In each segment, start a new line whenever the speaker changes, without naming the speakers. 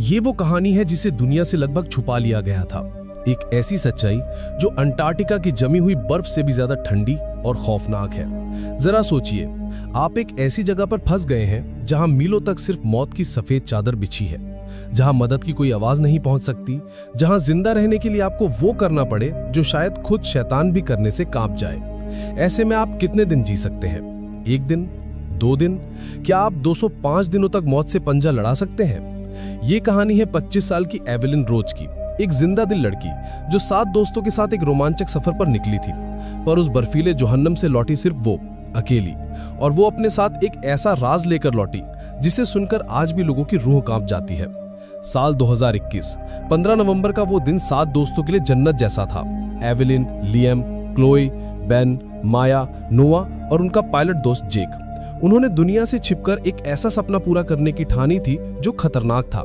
ये वो कहानी है जिसे दुनिया से लगभग छुपा लिया गया था। एक ऐसी सच्चाई जो अंटार्कटिका की जमी हुई बर्फ से भी ज्यादा ठंडी और खौफनाक है। जरा सोचिए, आप एक ऐसी जगह पर फंस गए हैं जहां मीलों तक सिर्फ मौत की सफेद चादर बिछी है, जहां मदद की कोई आवाज नहीं पहुंच सकती, जहां जिंदा रहने के लिए आपको वो करना पड़े जो शायद खुद शैतान भी करने से कांप जाए। ऐसे में आप कितने दिन जी सकते हैं? 1 दिन, 2 दिन, क्या आप 205 दिनों तक मौत से पंजा लड़ा सकते हैं? ये कहानी है 25 साल की एवेलिन रोज की, एक जिंदा दिल लड़की जो 7 दोस्तों के साथ एक रोमांचक सफर पर निकली थी, पर उस बर्फीले जोहन्नम से लौटी सिर्फ वो अकेली, और वो अपने साथ एक ऐसा राज लेकर लौटी जिसे सुनकर आज भी लोगों की रूह कांप जाती है। साल 2021, 15 नवंबर का वो दिन 7 दोस्तों के लिए जन्नत जैसा था। एवेलिन, लियम, क्लोई, बेन, माया, नोआ और उनका पायलट दोस्त जेक। उन्होंने दुनिया से छिपकर एक ऐसा सपना पूरा करने की ठानी थी जो खतरनाक था।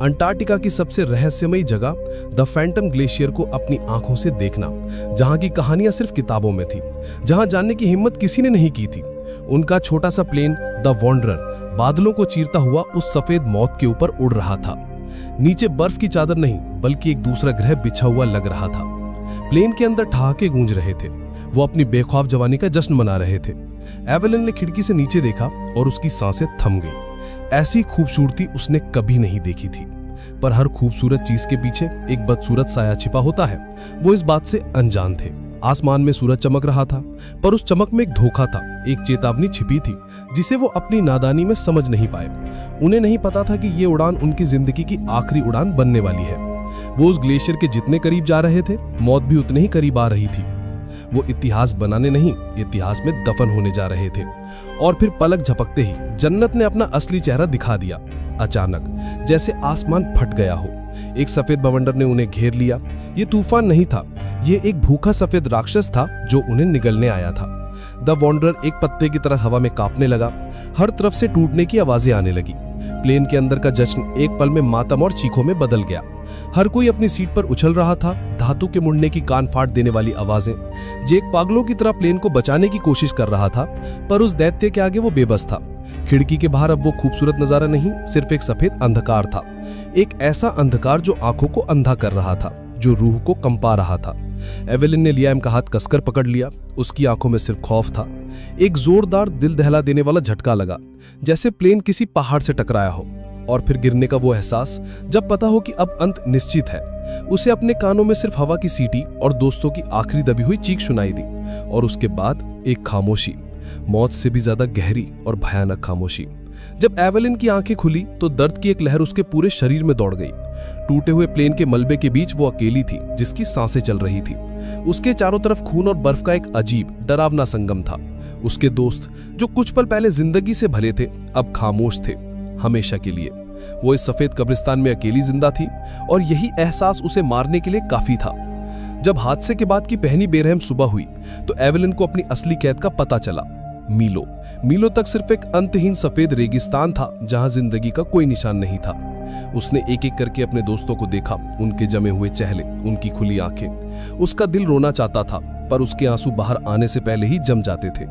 अंटार्कटिका की सबसे रहस्यमयी जगह द फैंटम ग्लेशियर को अपनी आंखों से देखना, जहां की कहानियां सिर्फ किताबों में थी, जहां जानने की हिम्मत किसी ने नहीं की थी। उनका छोटा सा प्लेन द वॉन्डरर बादलों को चीरता हुआ उस सफेद मौत के ऊपर उड़ रहा था। नीचे बर्फ की चादर नहीं बल्कि एक दूसरा ग्रह बिछा हुआ लग रहा था। प्लेन के अंदर ठहाके गूंज रहे थे। वो अपनी बेखौफ जवानी का जश्न मना रहे थे। एवेलिन ने खिड़की से नीचे देखा और उसकी सांसें थम गईं। ऐसी खूबसूरती उसने कभी नहीं देखी थी। पर हर खूबसूरत चीज के पीछे एक बदसूरत साया छिपा होता है। वो इस बात से अनजान थे। आसमान में सूरज चमक रहा था, पर उस चमक में एक धोखा था, एक चेतावनी छिपी थी जिसे वो अपनी नादानी में समझ नहीं पाए। उन्हें नहीं पता था कि ये उड़ान उनकी जिंदगी की आखिरी उड़ान बनने वाली है। वो उस ग्लेशियर के जितने करीब जा रहे थे, मौत भी उतने ही करीब आ रही थी। वो इतिहास बनाने नहीं, इतिहास में दफन होने जा रहे थे। और फिर पलक झपकते ही जन्नत ने अपना असली चेहरा दिखा दिया। अचानक, जैसे आसमान फट गया हो, एक सफेद बवंडर ने उन्हें घेर लिया। ये तूफान नहीं था, ये एक भूखा सफेद राक्षस था जो उन्हें निगलने आया था। द वॉन्डरर एक पत्ते की तरह हवा में कांपने लगा। हर तरफ से टूटने की आवाजें आने लगी। प्लेन के अंदर का जश्न एक पल में मातम और चीखों में बदल गया। हर कोई अपनी सीट पर उछल रहा था। धातु के मुड़ने की कान फाड़ देने वाली आवाजें। जेक पागलों की तरह प्लेन को बचाने की कोशिश कर रहा था, पर उस दैत्य के आगे वो बेबस था। खिड़की के बाहर अब वो खूबसूरत नजारा नहीं, सिर्फ एक सफेद अंधकार था। एक ऐसा अंधकार जो आंखों को अंधा कर रहा था, जो रूह को कंपा रहा था। एवेलिन ने लियाम का हाथ कसकर पकड़ लिया। उसकी आंखों में सिर्फ खौफ था। एक जोरदार, दिल दहला देने वाला झटका लगा, जैसे प्लेन किसी पहाड़ से टकराया हो। और फिर गिरने का वो एहसास, जब पता हो कि अब अंत निश्चित है। उसे अपने कानों में सिर्फ हवा की सीटी और दोस्तों की आखिरी दबी हुई चीख सुनाई दी। और उसके बाद एक खामोशी, मौत से भी ज्यादा गहरी और भयानक खामोशी। जब एवेलिन की आंखें खुली तो दर्द की एक लहर उसके पूरे शरीर में दौड़ गई। टूटे हुए प्लेन के मलबे के बीच वो अकेली थी, जिसकी सांसें चल रही थी। उसके चारों तरफ खून और बर्फ का एक अजीब, डरावना संगम था। उसके दोस्त, जो कुछ पल पहले जिंदगी से भले थे, अब खामोश थे, हमेशा के लिए। वो इस सफेद कब्रिस्तान में अकेली जिंदा थी, और यही एहसास उसे मारने के लिए काफी था। जब हादसे के बाद की पहली बेरहम सुबह हुई तो एवेलिन को अपनी असली कैद का पता चला। मीलों तक सिर्फ एक अंतहीन सफेद रेगिस्तान था, जहां जिंदगी का कोई निशान नहीं था। उसने एक एक करके अपने दोस्तों को देखा, उनके जमे हुए चेहरे, उनकी खुली आंखें। उसका दिल रोना चाहता था, पर उसके आंसू बाहर आने से पहले ही जम जाते थे।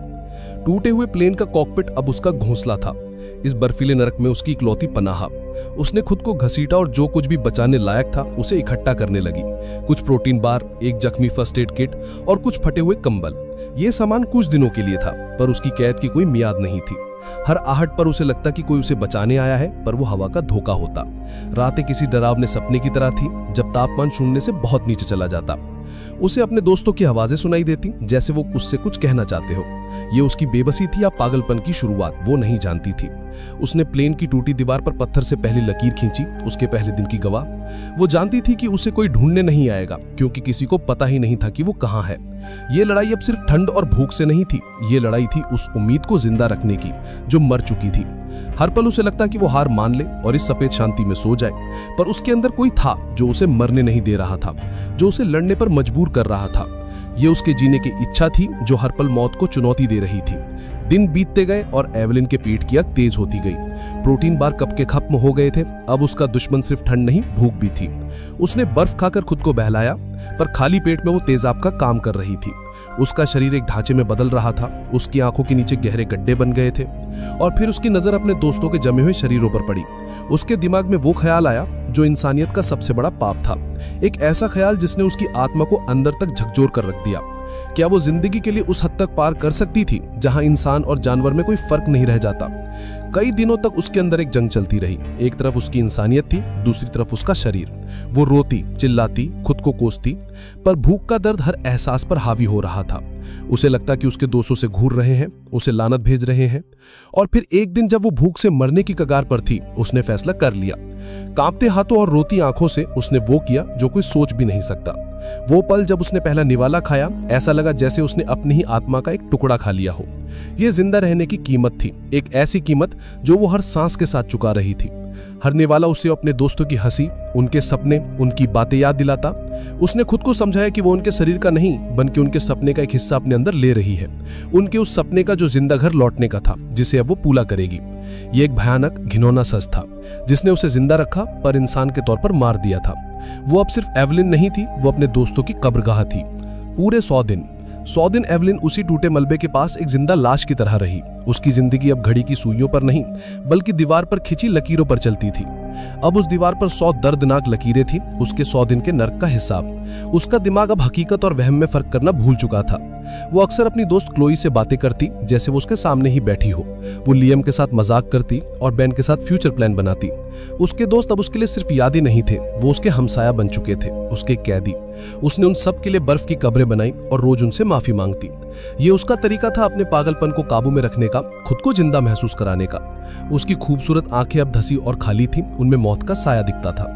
टूटे हुए प्लेन का कॉकपिट अब उसका घोंसला था, इस बर्फीले नरक में उसकी इकलौती पनाह। उसने खुद को घसीटा और जो कुछ भी बचाने लायक था उसे इकट्ठा करने लगी। कुछ प्रोटीन बार, एक जख्मी फर्स्ट एड किट और कुछ फटे हुए कंबल। ये सामान कुछ दिनों के लिए था, पर उसकी कैद की कोई मियाद नहीं थी। हर आहट पर उसे लगता कि कोई उसे बचाने आया है, पर वो हवा का धोखा होता। रातें किसी डरावने सपने की तरह थी, जब तापमान शून्य से बहुत नीचे चला जाता। उसे अपने दोस्तों की आवाजें सुनाई देती, जैसे वो उससे कुछ कहना चाहते हो। ये उसकी बेबसी थी या पागलपन की शुरुआत, वो नहीं जानती थी। उसने प्लेन की टूटी दीवार पर पत्थर से पहली लकीर खींची, उसके पहले दिन की गवाह। वो जानती थी कि उसे कोई ढूंढने नहीं आएगा, क्योंकि किसी को पता ही नहीं था कि वो कहाँ है। ये लड़ाई अब सिर्फ ठंड और भूख से नहीं थी, ये लड़ाई थी उस उम्मीद को जिंदा रखने की जो मर चुकी थी। हर पल उसे लगता कि वो हार मान ले और इस सफेद शांति में सो जाए, पर उसके अंदर कोई था जो उसे मरने नहीं दे रहा था, जो उसे लड़ने पर मजबूर कर रहा था। ये उसके जीने की इच्छा थी जो हर पल मौत को चुनौती दे रही थी। दिन बीतते गए और एवेलिन के पेट की आग तेज होती गई। प्रोटीन बार कब के खत्म हो गए थे। अब उसका दुश्मन सिर्फ ठंड नहीं, भूख भी थी। उसने बर्फ खाकर खुद को बहलाया, पर खाली पेट में वो तेजाब का काम कर रही थी। उसका शरीर एक ढांचे में बदल रहा था, उसकी आंखों के नीचे गहरे गड्ढे बन गए थे और फिर उसकी नजर अपने दोस्तों के जमे हुए शरीरों पर पड़ी। उसके दिमाग में वो ख्याल आया जो इंसानियत का सबसे बड़ा पाप था, एक ऐसा ख्याल जिसने उसकी आत्मा को अंदर तक झकझोर कर रख दिया। क्या वो जिंदगी के लिए उस हद तक पार कर सकती थी जहां इंसान और जानवर में कोई फर्क नहीं रह जाता? कई दिनों तक उसके अंदर एक जंग चलती रही। एक तरफ उसकी इंसानियत थी, दूसरी तरफ उसका शरीर। वो रोती, चिल्लाती, खुद को कोसती, पर भूख का दर्द हर एहसास पर हावी हो रहा था। उसे लगता कि उसके दोस्तों से घूर रहे हैं, उसे लानत भेज रहे हैं। और फिर एक दिन जब वो भूख से मरने की कगार पर थी, उसने फैसला कर लिया। कांपते हाथों और रोती आंखों से उसने वो किया जो कोई सोच भी नहीं सकता। वो पल जब उसने पहला निवाला खाया, ऐसा लगा जैसे उसने अपनी ही आत्मा का एक टुकड़ा खा लिया हो। ये जिंदा रहने की कीमत थी, एक ऐसी कीमत जो वो हर सांस के साथ चुका रही थी। हर निवाला उसे अपने दोस्तों की हंसी, उनके सपने, उनकी बातें याद दिलाता। उसने खुद को समझाया कि वो उनके शरीर का नहीं बल्कि उनके सपने का एक हिस्सा अपने अंदर ले रही है, उनके उस सपने का जो जिंदा घर लौटने का था, जिसे अब वो पूरा करेगी। ये एक भयानक घिनौना सच था जिसने उसे जिंदा रखा पर इंसान के तौर पर मार दिया था। वो अब सिर्फ एवलिन नहीं थी, वो अपने दोस्तों की कब्रगाह थी। पूरे 100 दिन एवलिन उसी टूटे मलबे के पास एक जिंदा लाश की तरह रही। उसकी जिंदगी अब घड़ी की सुइयों पर नहीं बल्कि दीवार पर खिंची लकीरों पर चलती थी। अब उस दीवार पर 100 दर्दनाक लकीरें थी, उसके 100 दिन के नर्क का हिसाब। उसका दिमाग अब हकीकत और वहम में फर्क करना भूल चुका था। वो अक्सर अपनी दोस्त क्लोई से बातें करती जैसे वो उसके सामने ही बैठी हो। वो लियम के साथ मजाक करती और बेन के साथ फ्यूचर प्लान बनाती। उसके दोस्त अब उसके लिए सिर्फ यादें नहीं थे, वो उसके हमसाया बन चुके थे, उसके कैदी। उसने उन सब के लिए बर्फ की कब्रें बनाई और रोज उनसे माफी मांगती। ये उसका तरीका था अपने पागलपन को काबू में रखने का, खुद को जिंदा महसूस कराने का। उसकी खूबसूरत आंखें अब धसी और खाली थीं, उनमें मौत का साया दिखता था।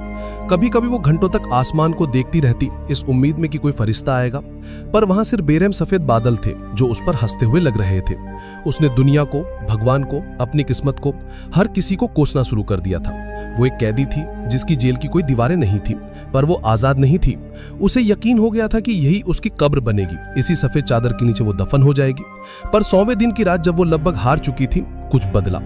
कभी कभी वो घंटों तक आसमान को देखती रहती, इस उम्मीद में कि कोई फरिश्ता आएगा, पर वहां सिर्फ बेरहम सफेद बादल थे जो उस पर हंसते हुए लग रहे थे। उसने दुनिया को, भगवान को, अपनी किस्मत को, हर किसी को कोसना शुरू कर दिया था। वो एक कैदी थी जिसकी जेल की कोई दीवारें नहीं थी, पर वो आजाद नहीं थी। उसे यकीन हो गया था कि यही उसकी कब्र बनेगी, इसी सफेद चादर के नीचे वो दफन हो जाएगी। पर 100वें दिन की रात जब वो लगभग हार चुकी थी, कुछ बदला।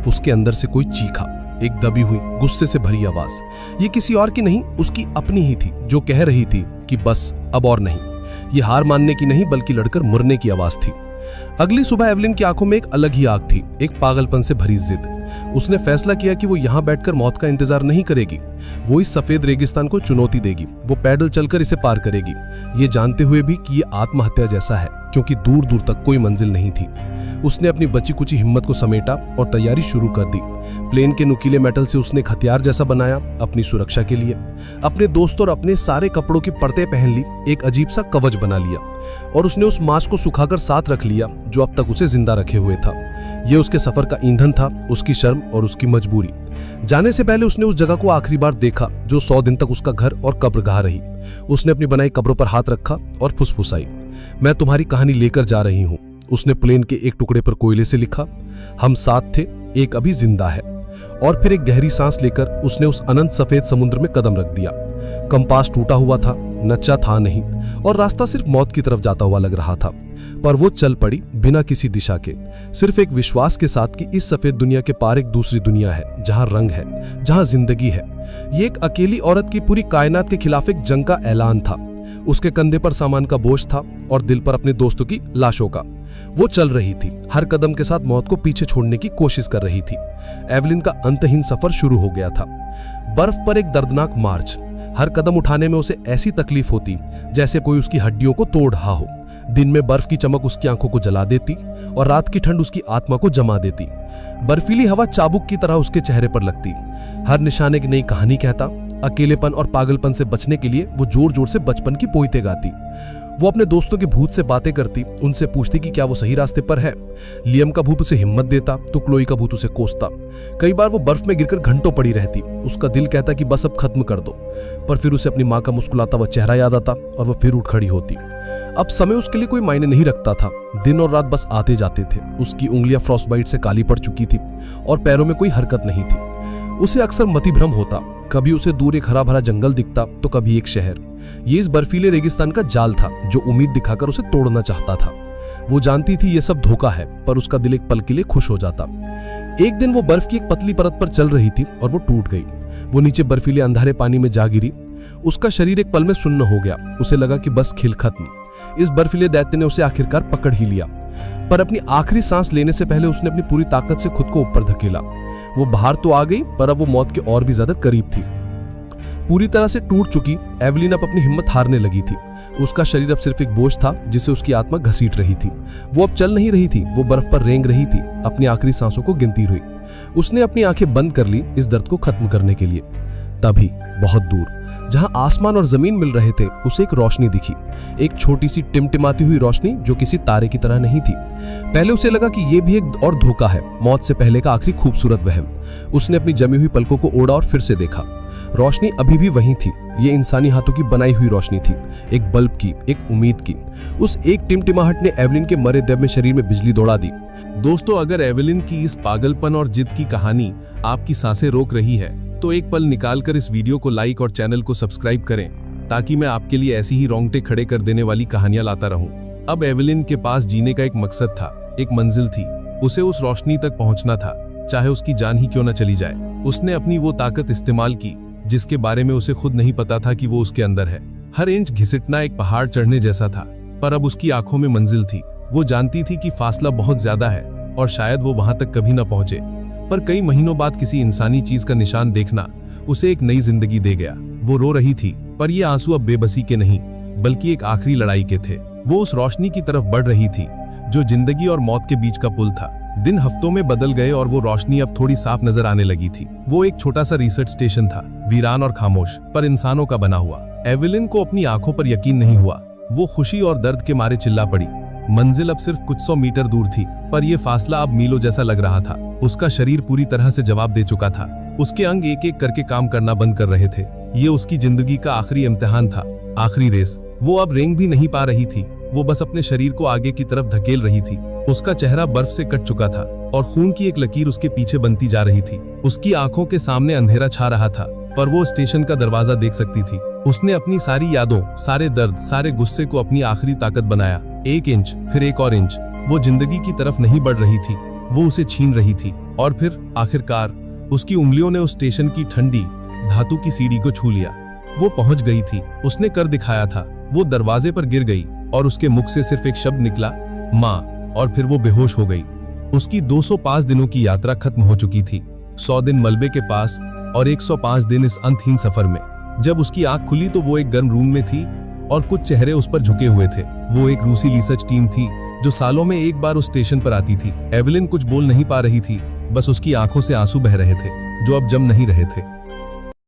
उसके अंदर से कोई चीखा, एक दबी हुई, गुस्से से भरी आवाज। ये किसी और की नहीं, उसकी अपनी ही थी, जो कह रही थी कि बस अब और नहीं। ये हार मानने की नहीं बल्कि लड़कर मरने की आवाज थी। अगली सुबह एवलिन की आंखों में एक अलग ही आग थी, एक पागलपन से भरी जिद। उसने फैसला किया कि वो यहाँ बैठकर मौत का इंतजार नहीं करेगी। वो इस सफेद रेगिस्तान को चुनौती देगी। वो पैदल चलकर इसे पार करेगी, ये जानते हुए भी कि ये आत्महत्या जैसा है, क्योंकि दूर दूर तक कोई मंजिल नहीं थी। उसने अपनी बची कुची हिम्मत को समेटा और तैयारी शुरू कर दी। प्लेन के नुकीले मेटल से उसने एक हथियार जैसा बनाया अपनी सुरक्षा के लिए। अपने दोस्तों और अपने सारे कपड़ों की परतें पहन ली, एक अजीब सा कवच बना लिया और उसने उस मांस को सुखाकर साथ रख लिया जो अब तक उसे जिंदा रखे हुए था। यह उसके सफर का ईंधन था, उसकी शर्म और उसकी मजबूरी। जाने से पहले उसने उस जगह को आखिरी बार देखा जो 100 दिन तक उसका घर और कब्रगाह रही। उसने अपनी बनाई कब्रों पर हाथ रखा और फुसफुसाई, मैं तुम्हारी कहानी लेकर जा रही हूं। उसने प्लेन के एक टुकड़े पर कोयले से लिखा, हम साथ थे, एक अभी जिंदा है। और फिर एक गहरी सांस लेकर उसने उस अनंत सफेद समुद्र में कदम रख दिया। कंपास टूटा हुआ था, नच्चा था नहीं और रास्ता सिर्फ मौत की तरफ जाता हुआ लग रहा था। पर वो चल पड़ी बिना किसी दिशा के, सिर्फ एक विश्वास के साथ कि इस सफेद दुनिया के पार एक दूसरी दुनिया है जहां रंग है, जहां जिंदगी है। ये एक अकेली औरत की पूरी कायनात के खिलाफ एक जंग का ऐलान था। उसके कंधे पर सामान का बोझ था और दिल पर अपने दोस्तों की लाशों का। वो चल रही थी, हर कदम के साथ मौत को पीछे छोड़ने की कोशिश कर रही थी। एवलिन का अंतहीन सफर शुरू हो गया था। बर्फ पर एक दर्दनाक मार्च। हर कदम उठाने में उसे ऐसी तकलीफ होती जैसे कोई उसकी हड्डियों को तोड़ रहा हो। दिन में बर्फ की चमक उसकी आंखों को जला देती और रात की ठंड उसकी आत्मा को जमा देती। बर्फीली हवा चाबुक की तरह उसके चेहरे पर लगती। हर निशान एक नई कहानी कहता। अकेलेपन और पागलपन से बचने के लिए वो जोर जोर से बचपन की पोइते गाती। वो अपने दोस्तों के भूत से बातें करती, उनसे पूछती कि क्या वो सही रास्ते पर है। लियम का भूत उसे हिम्मत देता तो क्लोई का भूत उसे कोसता। कई बार वो बर्फ में गिरकर घंटों पड़ी रहती। उसका दिल कहता कि बस अब खत्म कर दो, पर फिर उसे अपनी माँ का मुस्कुराता हुआ चेहरा याद आता और वो फिर उठ खड़ी होती। अब समय उसके लिए कोई मायने नहीं रखता था। दिन और रात बस आते जाते थे। उसकी उंगलियां फ्रॉस्टबाइट से काली पड़ चुकी थी और पैरों में कोई हरकत नहीं थी। उसे अक्सर मतिभ्रम होता, कभी उसे दूर एक हरा भरा जंगल दिखता तो कभी एक शहर। ये इस बर्फीले रेगिस्तान का जाल था जो उम्मीद दिखाकर उसे तोड़ना चाहता था। वो जानती थी ये सब धोखा है, पर उसका दिल एक पल के लिए खुश हो जाता। एक दिन वो बर्फ की एक पतली परत पर चल रही थी और वो टूट गई। वो नीचे बर्फीले अंधारे पानी में जा गिरी। उसका शरीर एक पल में सुन्न हो गया। उसे लगा कि बस खेल खत्म। इस बर्फीले दैत्य ने उसे आखिरकार पकड़ ही लिया, पर अपनी आखिरी सांस लेने से पहले उसने अपनी पूरी ताकत से खुद को ऊपर धकेला। वो बाहर तो आ गई, पर अब वो मौत के और भी ज्यादा करीब थी। पूरी तरह से टूट चुकी एवेलिन अब अपनी हिम्मत हारने लगी थी। उसका शरीर अब सिर्फ एक बोझ था जिसे उसकी आत्मा घसीट रही थी। वो अब चल नहीं रही थी, वो बर्फ पर रेंग रही थी, अपनी आखिरी सांसों को गिनती हुई। उसने अपनी आंखें बंद कर ली इस दर्द को खत्म करने के लिए। तभी बहुत दूर, जहां आसमान और जमीन मिल रहे थे, उसे एक रोशनी दिखी। एक छोटी सी टिमटिमाती हुई रोशनी जो किसी तारे की तरह नहीं थी। पहले उसे लगा कि यह भी एक और धोखा है, मौत से पहले का आखिरी खूबसूरत वहम। उसने अपनी जमी हुई पलकों को ओढ़ा और फिर से देखा। रोशनी अभी भी वहीं थी। ये इंसानी हाथों की बनाई हुई रोशनी थी, एक बल्ब की, एक उम्मीद की। उस एक टिमटिमाहट ने एवेलिन के मरे दब शरीर में बिजली दौड़ा दी।
दोस्तों, अगर एवेलिन की इस पागलपन और जिद की कहानी आपकी सांसें रोक रही है, तो एक पल निकालकर इस वीडियो को लाइक और चैनल को सब्सक्राइब करें, ताकि मैं आपके लिए ऐसी ही रोंगटे खड़े कर देने वाली कहानियां लाता रहूं। अब एवेलिन के पास जीने का एक मकसद था, एक मंजिल थी। उसे उस रोशनी तक पहुंचना था, चाहे उसकी जान ही क्यों न चली जाए। उसने अपनी वो ताकत इस्तेमाल की जिसके बारे में उसे खुद नहीं पता था कि वो उसके अंदर है। हर इंच घिसटना एक पहाड़ चढ़ने जैसा था, पर अब उसकी आंखों में मंजिल थी। वो जानती थी कि फासला बहुत ज्यादा है और शायद वो वहां तक कभी न पहुंचे, पर कई महीनों बाद किसी इंसानी चीज का निशान देखना उसे एक नई जिंदगी दे गया। वो रो रही थी, पर ये आंसू अब बेबसी के नहीं, बल्कि एक आखिरी लड़ाई के थे। वो उस रोशनी की तरफ बढ़ रही थी जो जिंदगी और मौत के बीच का पुल था। दिन हफ्तों में बदल गए और वो रोशनी अब थोड़ी साफ नजर आने लगी थी। वो एक छोटा सा रिसर्च स्टेशन था, वीरान और खामोश, पर इंसानों का बना हुआ। एवेलिन को अपनी आंखों पर यकीन नहीं हुआ। वो खुशी और दर्द के मारे चिल्ला पड़ी। मंजिल अब सिर्फ कुछ 100 मीटर दूर थी, पर यह फासला अब मीलों जैसा लग रहा था। उसका शरीर पूरी तरह से जवाब दे चुका था। उसके अंग एक एक करके काम करना बंद कर रहे थे। ये उसकी जिंदगी का आखिरी इम्तिहान था, आखिरी रेस। वो अब रेंग भी नहीं पा रही थी, वो बस अपने शरीर को आगे की तरफ धकेल रही थी। उसका चेहरा बर्फ से कट चुका था और खून की एक लकीर उसके पीछे बनती जा रही थी। उसकी आंखों के सामने अंधेरा छा रहा था, पर वो स्टेशन का दरवाजा देख सकती थी। उसने अपनी सारी यादों, सारे दर्द, सारे गुस्से को अपनी आखिरी ताकत बनाया। एक इंच, फिर एक और इंच। वो जिंदगी की तरफ नहीं बढ़ रही थी, वो उसे छीन रही थी। और फिर आखिरकार उसकी उंगलियों ने उस स्टेशन की ठंडी धातु की सीढ़ी को छू लिया। वो पहुंच गई थी, उसने कर दिखाया था। वो दरवाजे पर गिर गई और उसके मुख से सिर्फ एक शब्द निकला, माँ, और फिर वो बेहोश हो गई। उसकी 205 दिनों की यात्रा खत्म हो चुकी थी। 100 दिन मलबे के पास और 105 दिन इस अंतहीन सफर में। जब उसकी आंख खुली तो वो एक गर्म रूम में थी और कुछ चेहरे उस पर झुके हुए थे। वो एक रूसी रिसर्च टीम थी जो सालों में एक बार उस स्टेशन पर आती थी। एवेलिन कुछ बोल नहीं पा रही थी, बस उसकी आंखों से आंसू बह रहे थे जो अब जम नहीं रहे थे।